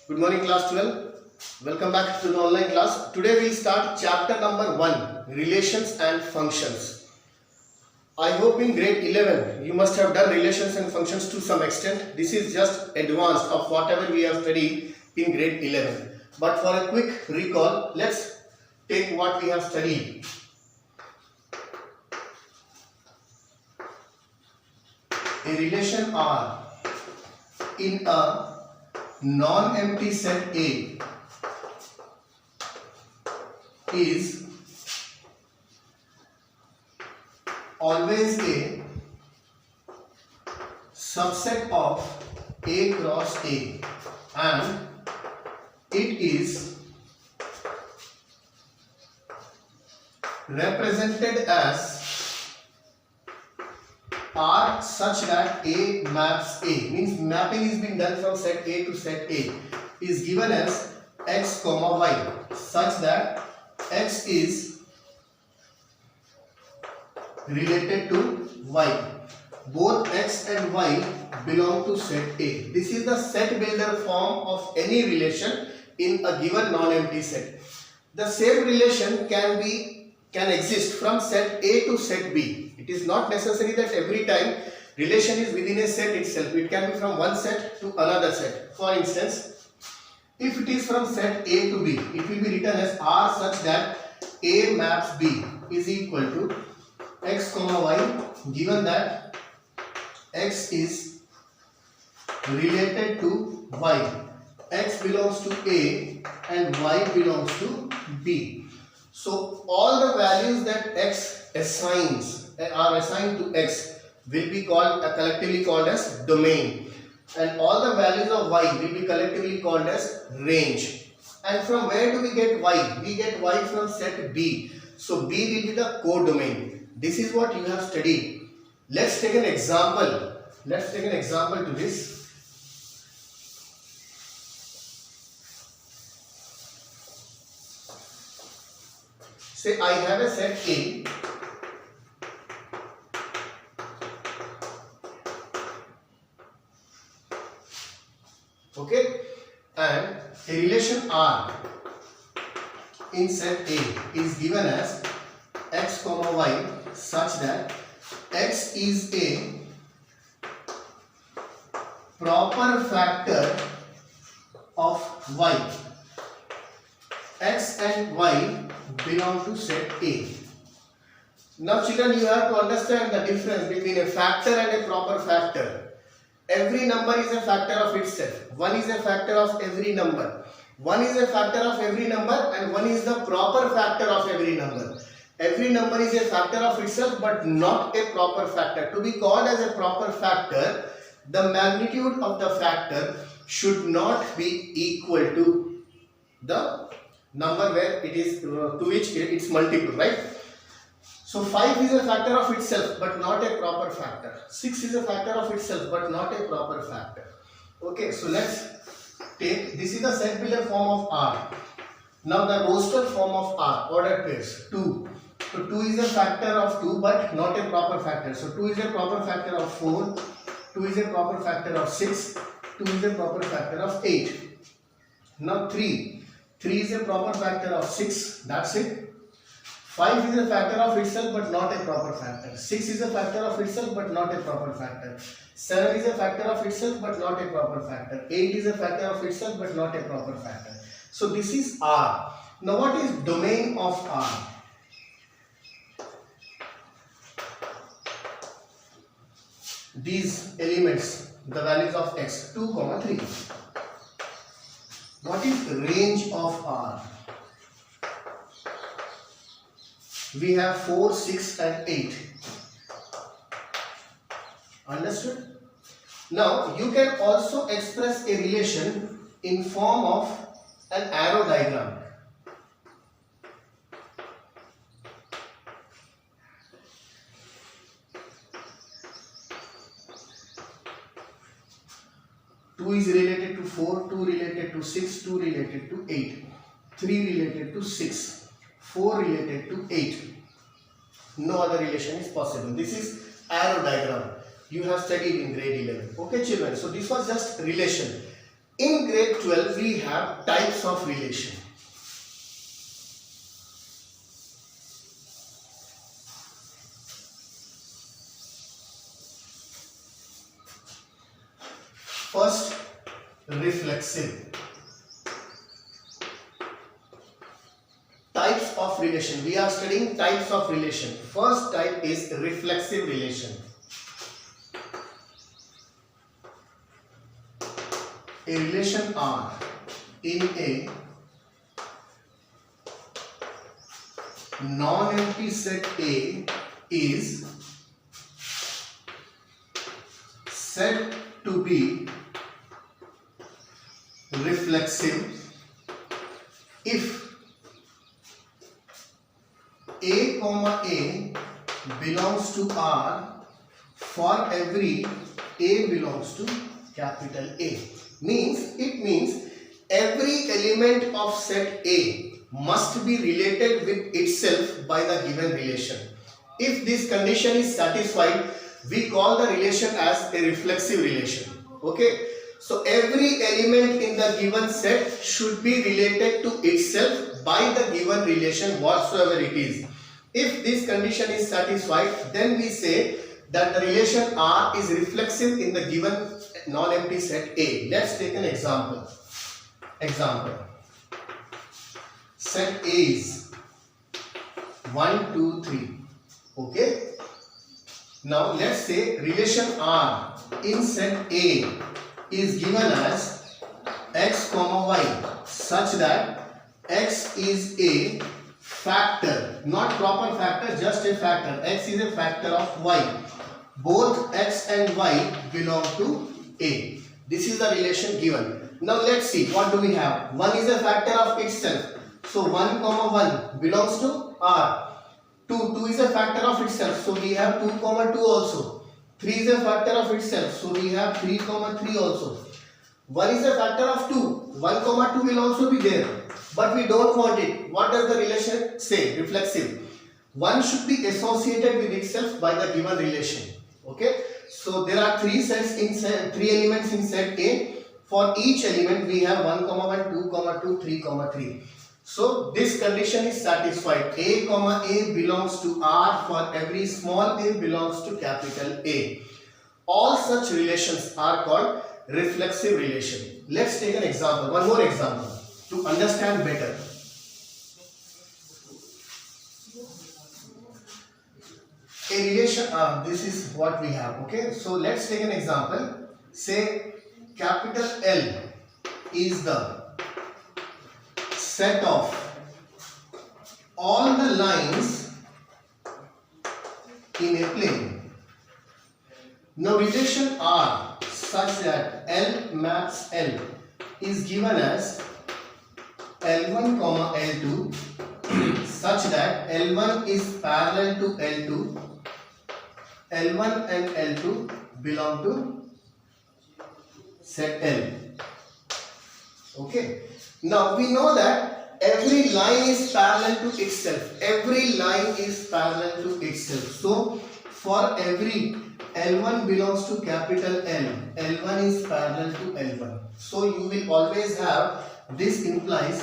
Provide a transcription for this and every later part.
Good morning, class 12. Welcome back to the online class. Today we start chapter number 1, Relations and Functions. I hope in grade 11 you must have done relations and functions to some extent. This is just advanced of whatever we have studied in grade 11. But for a quick recall, let's take what we have studied. A relation R in a non-empty set A is always a subset of A cross A, and it is represented as R such that A maps A, means mapping is being done from set A to set A, is given as x comma y such that x is related to y. Both x and y belong to set A. This is the set builder form of any relation in a given non-empty set. The same relation can exist from set A to set B. It is not necessary that every time relation is within a set itself. It can be from one set to another set. For instance, if it is from set A to B, it will be written as R such that A maps B is equal to x comma y, given that x is related to y. X belongs to A and y belongs to B. So all the values that x are assigned to x will be collectively called as domain, and all the values of y will be collectively called as range. And from where do we get y? We get y from set B. So B will be the codomain. This is what you have studied. Let's take an example. Let's take an example to this. Say I have a set A. Okay, and a relation R in set A is given as x comma y such that x is a proper factor of y. X and y belong to set A. Now children, you have to understand the difference between a factor and a proper factor. Every number is a factor of itself. One is a factor of every number. One is a factor of every number and one is the proper factor of every number. Every number is a factor of itself but not a proper factor. To be called as a proper factor, the magnitude of the factor should not be equal to the number where it is to which it's multiple, right? So 5 is a factor of itself but not a proper factor. 6 is a factor of itself but not a proper factor. Okay, so let's take, this is the set builder form of R. Now the roster form of R, ordered pairs, 2. So 2 is a factor of 2 but not a proper factor. So 2 is a proper factor of 4, 2 is a proper factor of 6, 2 is a proper factor of 8. Now 3 is a proper factor of 6, that's it. 5 is a factor of itself but not a proper factor. 6 is a factor of itself but not a proper factor. 7 is a factor of itself but not a proper factor. 8 is a factor of itself but not a proper factor. So this is R. Now what is domain of R? These elements, the values of x, 2, 3. What is range of R? We have 4, 6 and 8. Understood? Now you can also express a relation in form of an arrow diagram. Two is related to 4, 2 related to 6, 2 related to 8, 3 related to 6, 4 related to 8. No other relation is possible. This is arrow diagram. You have studied in grade 11. Okay children, so this was just relation. In grade 12 we have types of relation. First, reflexive. Types of relation. We are studying types of relation. First type is reflexive relation. A relation R in a non-empty set A is said to be reflexive if A comma A belongs to R for every A belongs to capital A. It means every element of set A must be related with itself by the given relation. If this condition is satisfied, we call the relation as a reflexive relation. Okay, so every element in the given set should be related to itself by the given relation whatsoever it is. If this condition is satisfied, then we say that the relation R is reflexive in the given non-empty set A. Let's take an example. Set A is 1, 2, 3. Okay. Now let's say relation R in set A is given as x comma y such that x is a factor, not proper factor, just a factor. X is a factor of y. Both x and y belong to A. This is the relation given. Now let's see what do we have. 1 is a factor of itself. So 1 comma 1 belongs to R. 2 is a factor of itself. So we have 2 comma 2 also. 3 is a factor of itself. So we have 3 comma 3 also. 1 is a factor of 2. 1 comma 2 will also be there. But we don't want it. What does the relation say? Reflexive. 1 should be associated with itself by the given relation. Okay. So there are 3 sets in set, 3 elements in set A. For each element we have 1 comma 1, 2 comma 2, 3 comma 3. So this condition is satisfied. A comma A belongs to R for every small a belongs to capital A. All such relations are called reflexive relation. Let's take an example, one more example to understand better. A relation, this is what we have. Okay, so let's take an example. Say capital L is the set of all the lines in a plane. Now relation R such that L maps L is given as L1 comma L2 such that L1 is parallel to L2. L1 and L2 belong to set L. Okay. Now we know that every line is parallel to itself. Every line is parallel to itself. So for every L1 belongs to capital L, L1 is parallel to L1. So you will always have, this implies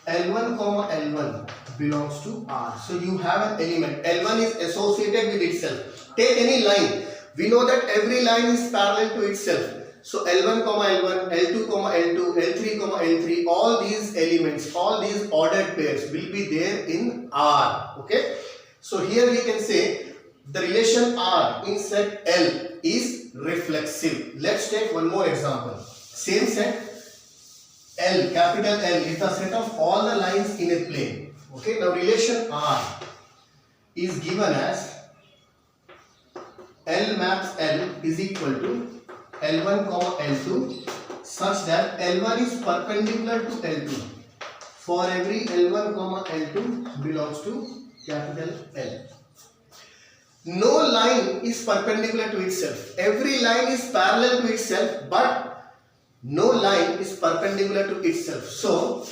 L1 comma L1 belongs to R. So you have an element, L1 is associated with itself. Take any line. We know that every line is parallel to itself. So L1 comma L1, L2 comma L2, L3 comma L3, all these elements, all these ordered pairs will be there in R. Okay. So here we can say the relation R in set L is reflexive. Let's take one more example. Same set, L, capital L is the set of all the lines in a plane. Okay. Now relation R is given as L maps L is equal to L1 comma L2 such that L1 is perpendicular to L2 for every L1 comma L2 belongs to capital L. No line is perpendicular to itself. Every line is parallel to itself, but no line is perpendicular to itself. So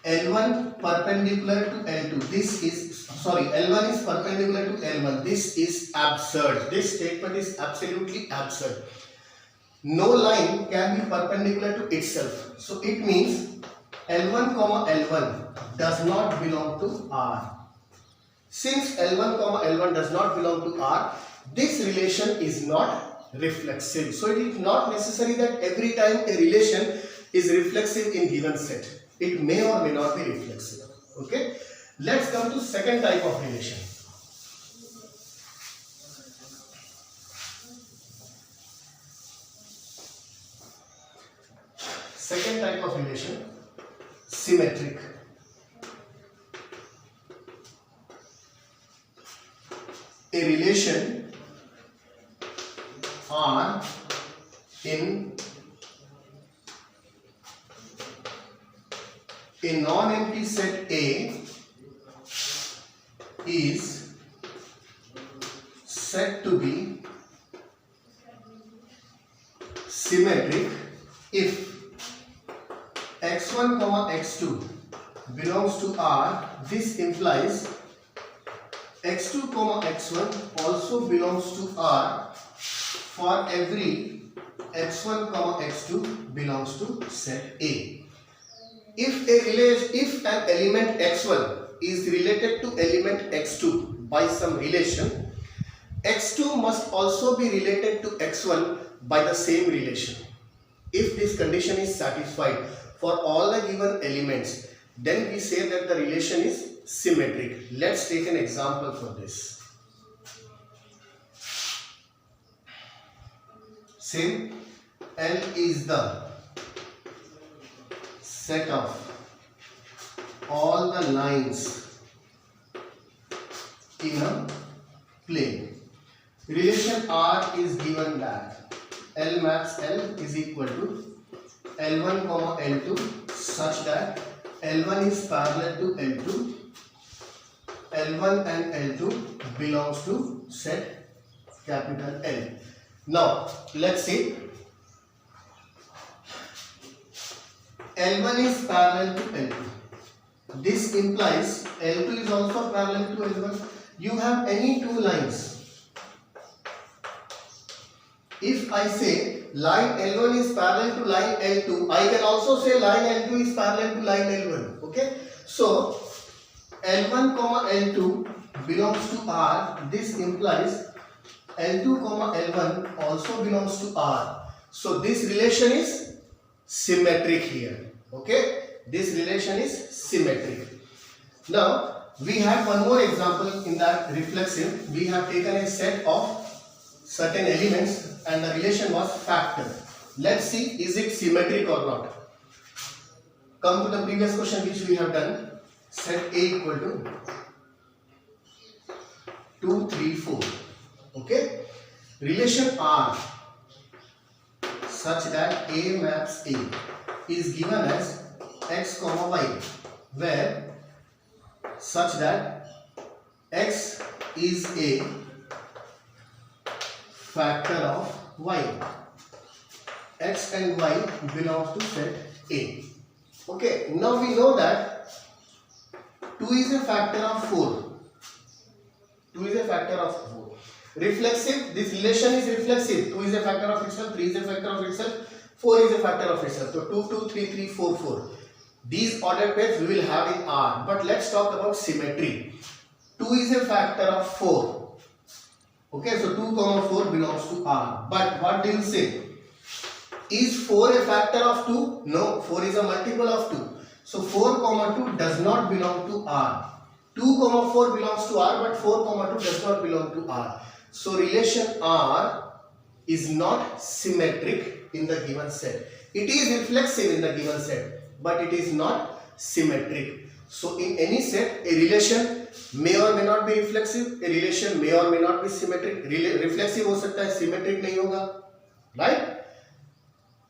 L1 perpendicular to L2. L1 is perpendicular to L1. This is absurd. This statement is absolutely absurd. no line can be perpendicular to itself. So it means L1 comma L1 does not belong to R. Since L1 comma L1 does not belong to R, this relation is not reflexive. So it is not necessary that every time a relation is reflexive in given set. It may or may not be reflexive. Okay. Let's come to second type of relation. Second type of relation, symmetric. A relation R in a non-empty set A is said to be symmetric if x1 comma x2 belongs to R. This implies x2 comma x1 also belongs to R for every x1 comma x2 belongs to set A. If an element x1 is related to element x2 by some relation, x2 must also be related to x1 by the same relation. If this condition is satisfied for all the given elements, then we say that the relation is symmetric. Let's take an example for this. Say L is the set of all the lines in a plane. Relation R is given that L maps L is equal to L1 comma L2 such that L1 is parallel to L2, L1 and L2 belongs to set capital L. Now let's see, L1 is parallel to L2. This implies L2 is also parallel to L1. You have any two lines. If I say line L1 is parallel to line L2, I can also say line L2 is parallel to line L1. Okay. So L1 comma L2 belongs to R. This implies L2 comma L1 also belongs to R. So this relation is symmetric here. Okay. This relation is symmetric. Now we have one more example in that reflexive. We have taken a set of certain elements and the relation was factor. Let's see, is it symmetric or not? Come to the previous question which we have done. Set A equal to 2, 3, 4. Okay. Relation R such that A maps A is given as x comma y, where such that x is a factor of y. X and y belongs to set A. Okay, now we know that 2 is a factor of 4. 2 is a factor of 4. Reflexive, this relation is reflexive. 2 is a factor of itself, 3 is a factor of itself, 4 is a factor of itself. So 2, 2, 3, 3, 4, 4. These ordered pairs we will have in R. But let's talk about symmetry. 2 is a factor of 4. Okay, so 2 comma 4 belongs to R. But what do you say? Is 4 a factor of 2? No, 4 is a multiple of 2. So 4 comma 2 does not belong to R. 2 comma 4 belongs to R, but 4 comma 2 does not belong to R. So relation R is not symmetric in the given set. It is reflexive in the given set, but it is not symmetric. So in any set, a relation may or may not be reflexive, a relation may or may not be symmetric. Reflexive हो सकता है, symmetric नहीं होगा, right?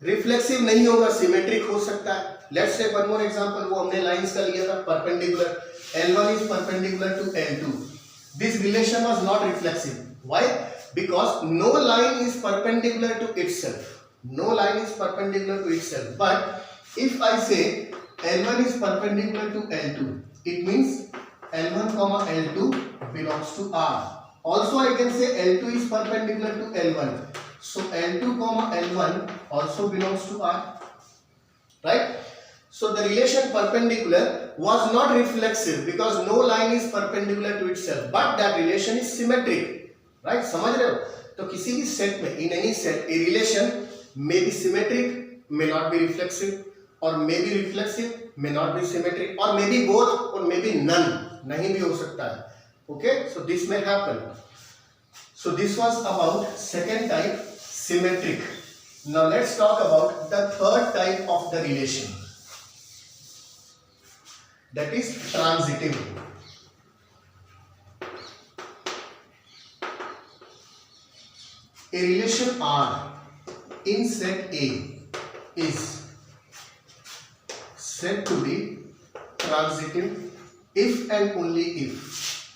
Reflexive नहीं होगा, symmetric हो सकता है. Let's take one more example. वो हमने lines का लिया था, perpendicular. L1 is perpendicular to L2. This relation was not reflexive. Why? Because no line is perpendicular to itself. No line is perpendicular to itself. But if I say L1 is perpendicular to L2, it means L1 comma L2 belongs to R. Also I can say L2 is perpendicular to L1. So L2 comma L1 also belongs to R, right? So the relation perpendicular was not reflexive because no line is perpendicular to itself, but that relation is symmetric, right? समझ रहे हो? तो किसी भी set में, in any set, a relation may be symmetric, may not be reflexive, or may be reflexive, may not be symmetric, or may be both, or may be none, नहीं भी हो सकता है. Okay, so this may happen. So this was about second type, symmetric. Now let's talk about the third type of the relation, that is transitive. A relation R in set A is said to be transitive if and only if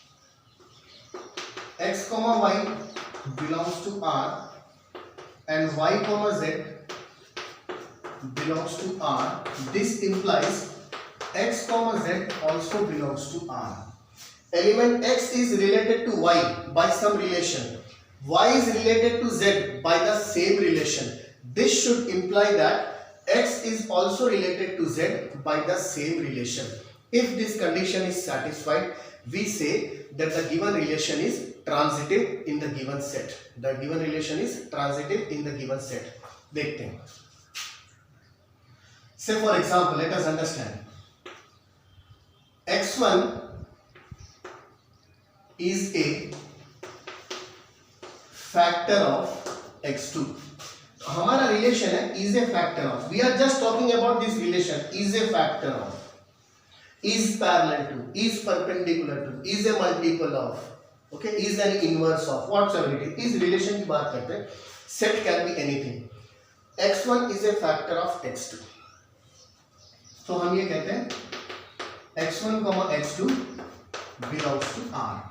x comma y belongs to R and y comma z belongs to R. This implies x comma z also belongs to R. Element x is related to y by some relation. Y is related to z by the same relation. This should imply that x is also related to z by the same relation. If this condition is satisfied, we say that the given relation is transitive in the given set. The given relation is transitive in the given set. देखते हैं. Say for example, let us understand. x1 is a factor of x2. हमारा relation है is a factor of. We are just talking about this relation is a factor of, is parallel to, is perpendicular to, is a multiple of, okay, is an inverse of, whatsoever it is. इस relation की बात करते हैं. Set can be anything. x1 is a factor of x2. तो हम ये कहते हैं x1 x2 belongs to R.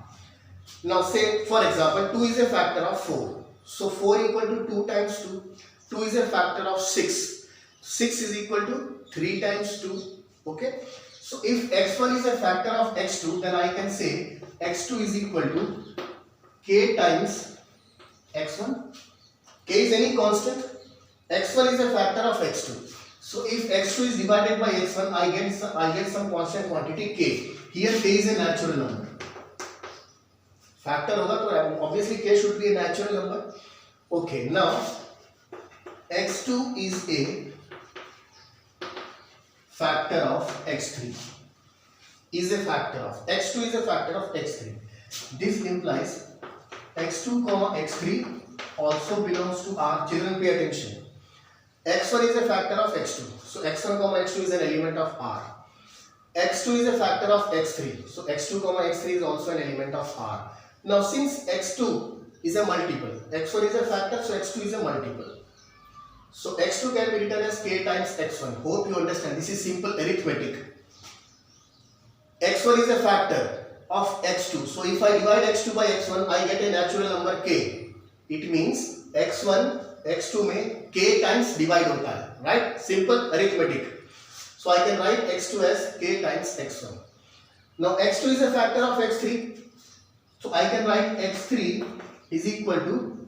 Now say for example 2 is a factor of 4. So 4 equal to 2 times 2. 2 is a factor of 6. 6 is equal to 3 times 2. Okay. So if x1 is a factor of x2, then I can say x2 is equal to k times x1. K is any constant. x1 is a factor of x2. So if x2 is divided by x1, I get some constant quantity k. Here k is a natural number. Factor होगा तो obviously k should be a natural number. Okay, now x2 is a factor of x3. Is a factor of x2 is a factor of x3. This implies x2 comma x3 also belongs to R. Children, pay attention. x1 is a factor of x2. So x1 comma x2 is an element of R. x2 is a factor of x3. So x2 comma x3 is also an element of R. Now since x2 is a multiple, x1 is a factor, so x2 is a multiple. So x2 can be written as k times x1. Hope you understand. This is simple arithmetic. x1 is a factor of x2. So if I divide x2 by x1, I get a natural number k. It means x1, x2 में k times divide होता है, right? Simple arithmetic. So I can write x2 as k times x1. Now x2 is a factor of x3. So I can write x3 is equal to,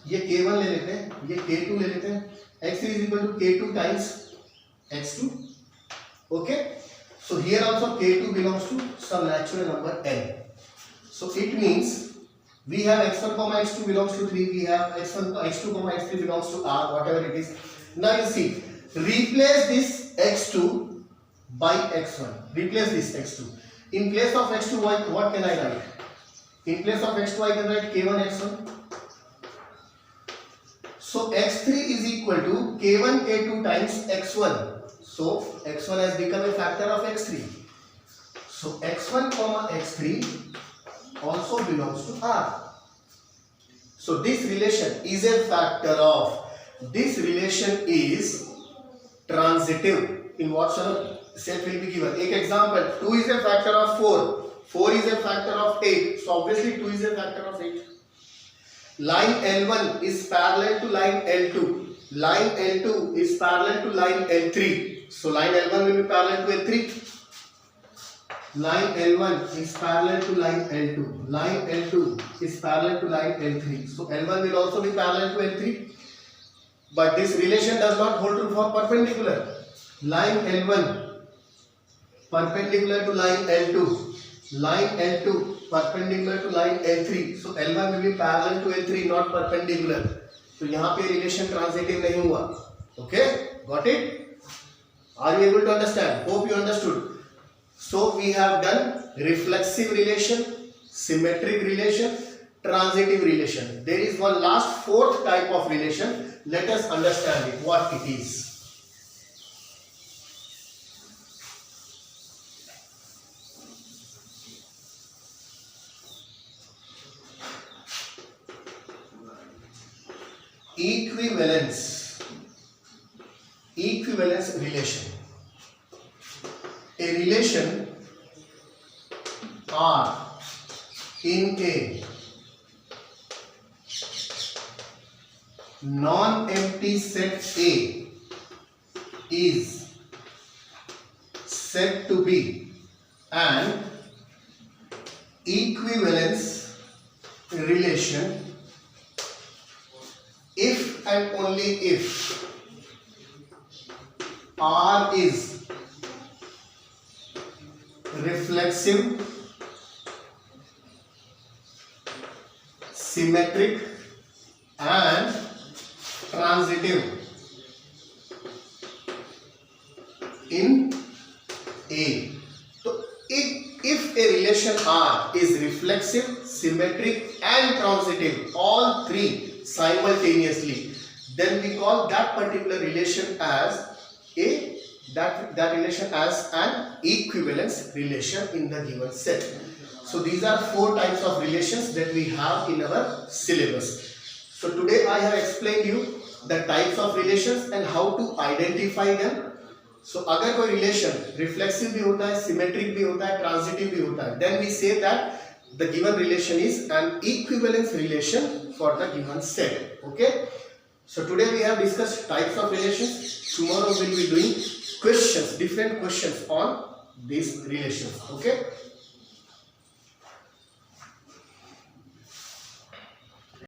ये k1 ले लेते हैं, ये k2 ले लेते हैं. x3 is equal to k2 times x2. Okay. So here also k2 belongs to some natural number n. So it means we have x1 comma x2 belongs to 3. We have x2 comma x3 belongs to R, whatever it is. Now you see, replace this x2 by x1. Replace this x2. In place of x2, what can I write? In place of x2, I can write k1 x1. So x3 is equal to k1 k2 times x1. So x1 has become a factor of x3. So x1 comma x3 also belongs to R. So this relation is a factor of. This relation is transitive. In what sort of set will be given? एक example, 2 is a factor of 4. 4 is a factor of 8. So obviously 2 is a factor of 8. Line L1 is parallel to line L2. Line L2 is parallel to line L3. So line L1 will be parallel to L3. line L1 is parallel to line L2. Line L2 is parallel to line L3. So L1 will also be parallel to L3. But this relation does not hold true for perpendicular. Line L1 perpendicular to line L2. Line L2 perpendicular to line L3. So L1 will be parallel to L3, not perpendicular. So यहाँ पे relation transitive नहीं हुआ. Okay, got it? Are you able to understand? Hope you understood. So we have done reflexive relation, symmetric relation, transitive relation. There is one last fourth type of relation. Let us understand it, what it is. Equivalence relation. A relation R in a non-empty set A is said to be an equivalence relation if and only if R is reflexive, symmetric and transitive in A. So if a relation R is reflexive, symmetric and transitive, all three simultaneously, then we call that particular relation as that relation as an equivalence relation in the given set. So these are four types of relations that we have in our syllabus. So today I have explained you the types of relations and how to identify them. So अगर कोई relation reflexive भी होता है, symmetric भी होता है, transitive भी होता है, then we say that the given relation is an equivalence relation for the given set. Okay. So today we have discussed types of relations. Tomorrow we will be doing questions, different questions on these relations. Okay.